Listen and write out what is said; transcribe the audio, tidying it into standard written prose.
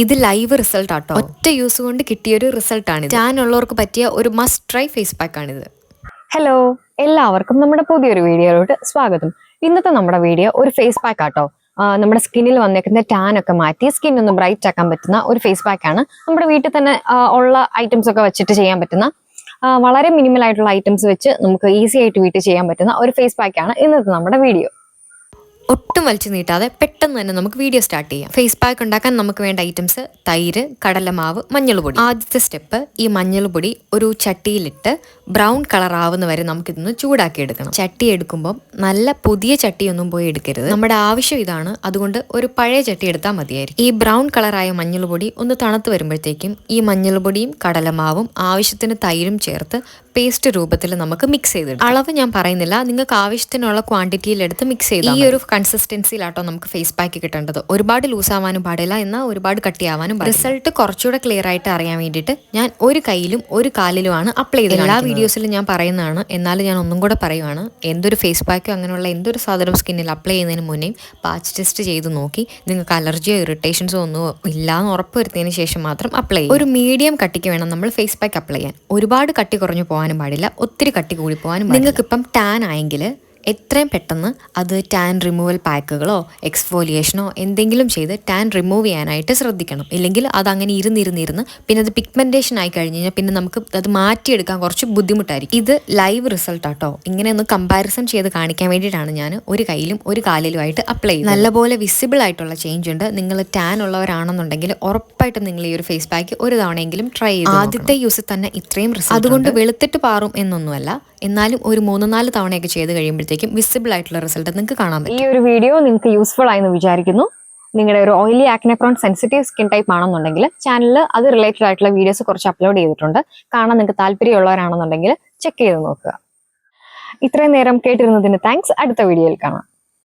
ഇത് live result ആട്ടോ. ഒറ്റ യൂസ് കൊണ്ട് കിട്ടിയൊരു റിസൾട്ടാണ്. ടാൻ ഉള്ളവർക്ക് പറ്റിയ ഒരു മസ്റ്റ് ട്രൈ ഫേസ് പാക്ക് ആണിത്. ഹലോ, എല്ലാവർക്കും നമ്മുടെ പുതിയൊരു വീഡിയോയിലോട്ട് സ്വാഗതം. ഇന്നത്തെ നമ്മുടെ വീഡിയോ ഒരു ഫേസ് പാക്ക് ആട്ടോ. നമ്മുടെ സ്കിന്നിൽ വന്നേക്കുന്ന ടാൻ ഒക്കെ മാറ്റി സ്കിൻ ഒന്ന് ബ്രൈറ്റ് ആക്കാൻ പറ്റുന്ന ഒരു ഫേസ് പാക്ക് ആണ്. നമ്മുടെ വീട്ടിൽ തന്നെ ഉള്ള ഐറ്റംസ് ഒക്കെ വെച്ചിട്ട് ചെയ്യാൻ പറ്റുന്ന വളരെ മിനിമൽ ആയിട്ടുള്ള ഐറ്റംസ് വെച്ച് നമുക്ക് ഈസി ആയിട്ട് വീട്ടിൽ ചെയ്യാൻ പറ്റുന്ന ഒരു ഫേസ് പാക്ക് ആണ് ഇന്നത്തെ നമ്മുടെ വീഡിയോ. ഒട്ടും വലിച്ചു നീട്ടാതെ പെട്ടെന്ന് തന്നെ നമുക്ക് വീഡിയോ സ്റ്റാർട്ട് ചെയ്യാം. ഫേസ് പാക്ക് ഉണ്ടാക്കാൻ നമുക്ക് വേണ്ട ഐറ്റംസ് തൈര്, കടലമാവ്, മഞ്ഞൾപ്പൊടി. ആദ്യത്തെ സ്റ്റെപ്പ്, ഈ മഞ്ഞൾപ്പൊടി ഒരു ചട്ടിയിലിട്ട് ബ്രൗൺ കളർ ആവുന്ന വരെ നമുക്കിതൊന്ന് ചൂടാക്കി എടുക്കണം. ചട്ടി എടുക്കുമ്പോൾ നല്ല പുതിയ ചട്ടിയൊന്നും പോയി എടുക്കരുത്. നമ്മുടെ ആവശ്യം ഇതാണ്, അതുകൊണ്ട് ഒരു പഴയ ചട്ടി എടുത്താൽ മതിയായിരിക്കും. ഈ ബ്രൗൺ കളറായ മഞ്ഞൾപ്പൊടി ഒന്ന് തണുത്ത് വരുമ്പോഴത്തേക്കും ഈ മഞ്ഞൾപ്പൊടിയും കടലമാവും ആവശ്യത്തിന് തൈരും ചേർത്ത് പേസ്റ്റ് രൂപത്തിൽ നമുക്ക് മിക്സ് ചെയ്തിടാം. അളവ് ഞാൻ പറയുന്നില്ല, നിങ്ങൾക്ക് ആവശ്യത്തിനുള്ള ക്വാണ്ടിറ്റിയിലെടുത്ത് മിക്സ് ചെയ്ത് ഈ ഒരു കൺസിസ്റ്റൻസിയിലാട്ടോ നമുക്ക് ഫേസ് പാക്ക് കിട്ടേണ്ടത്. ഒരുപാട് ലൂസ് ആവാനും പാടില്ല, എന്നാൽ ഒരുപാട് കട്ടിയാവാനും പാടില്ല. റിസൾട്ട് കുറച്ചുകൂടെ ക്ലിയർ ആയിട്ട് അറിയാൻ വേണ്ടിയിട്ട് ഞാൻ ഒരു കൈയിലും ഒരു കാലിലുമാണ് അപ്ലൈ ചെയ്തത്. എല്ലാ വീഡിയോസിലും ഞാൻ പറയുന്നതാണ്, എന്നാലും ഞാൻ ഒന്നും കൂടെ പറയുവാണ്. എന്തൊരു ഫേസ് പാക്കോ അങ്ങനെയുള്ള എന്തൊരു സാധനം സ്കിന്നിൽ അപ്ലൈ ചെയ്യുന്നതിന് മുന്നേ പാച്ച് ടെസ്റ്റ് ചെയ്ത് നോക്കി നിങ്ങൾക്ക് അലർജിയോ ഇറിറ്റേഷൻസോ ഒന്നും ഇല്ലാന്ന് ഉറപ്പ് വരുത്തിയതിന് ശേഷം മാത്രം അപ്ലൈ ചെയ്യും. ഒരു മീഡിയം കട്ടിക്ക് വേണം നമ്മൾ ഫേസ് പാക്ക് അപ്ലൈ ചെയ്യാൻ. ഒരുപാട് കട്ടി കുറഞ്ഞു പോകാനും പാടില്ല, ഒത്തിരി കട്ടി കൂടി പോകാനും പാടില്ല. നിങ്ങൾക്കിപ്പം ടാൻ ആയെങ്കിൽ എത്രയും പെട്ടെന്ന് അത് ടാൻ റിമൂവൽ പാക്കുകളോ എക്സ്ഫോലിയേഷനോ എന്തെങ്കിലും ചെയ്ത് ടാൻ റിമൂവ് ചെയ്യാനായിട്ട് ശ്രദ്ധിക്കണം. ഇല്ലെങ്കിൽ അതങ്ങനെ ഇരുന്നിരുന്നിരുന്ന് പിന്നെ അത് പിഗ്മെന്റേഷൻ ആയി കഴിഞ്ഞ് കഴിഞ്ഞാൽ പിന്നെ നമുക്ക് അത് മാറ്റിയെടുക്കാൻ കുറച്ച് ബുദ്ധിമുട്ടായിരിക്കും. ഇത് ലൈവ് റിസൾട്ട് ആട്ടോ. ഇങ്ങനെ ഒന്ന് കമ്പാരിസൺ ചെയ്ത് കാണിക്കാൻ വേണ്ടിയിട്ടാണ് ഞാൻ ഒരു കയ്യിലും ഒരു കാലിലുമായിട്ട് അപ്ലൈ ചെയ്യുന്നത്. നല്ലപോലെ വിസിബിൾ ആയിട്ടുള്ള ചേഞ്ച് ഉണ്ട്. നിങ്ങൾ ടാൻ ഉള്ളവരാണെന്നുണ്ടെങ്കിൽ ഉറപ്പായിട്ടും നിങ്ങൾ ഈ ഒരു ഫേസ് പാക്ക് ഒരു തവണയെങ്കിലും ട്രൈ ചെയ്ത് ആദ്യത്തെ യൂസിൽ തന്നെ ഇത്രയും റിസൾട്ട്. അതുകൊണ്ട് വെളുത്തിട്ട് പാറും എന്നൊന്നുമല്ല, എന്നാലും ഒരു 3-4 തവണയൊക്കെ ചെയ്ത് കഴിയുമ്പോഴത്തേക്കും വിസിബിൾ ആയിട്ടുള്ള റിസൾട്ട് നിങ്ങൾക്ക് കാണാൻ പറ്റും. ഈ ഒരു വീഡിയോ നിങ്ങൾക്ക് യൂസ്ഫുൾ ആയെന്ന് വിചാരിക്കുന്നു. നിങ്ങളുടെ ഒരു oily acne prone sensitive skin type ആണെന്നുണ്ടെങ്കിൽ ചാനലിൽ അത് റിലേറ്റഡ് ആയിട്ടുള്ള വീഡിയോസ് കുറച്ച് അപ്ലോഡ് ചെയ്തിട്ടുണ്ട്. കാണാൻ നിങ്ങൾക്ക് താല്പര്യമുള്ളവരാണെന്നുണ്ടെങ്കിൽ ചെക്ക് ചെയ്ത് നോക്കുക. ഇത്രയും നേരം കേട്ടിരുന്നതിന് താങ്ക്സ്. അടുത്ത വീഡിയോയിൽ കാണാം.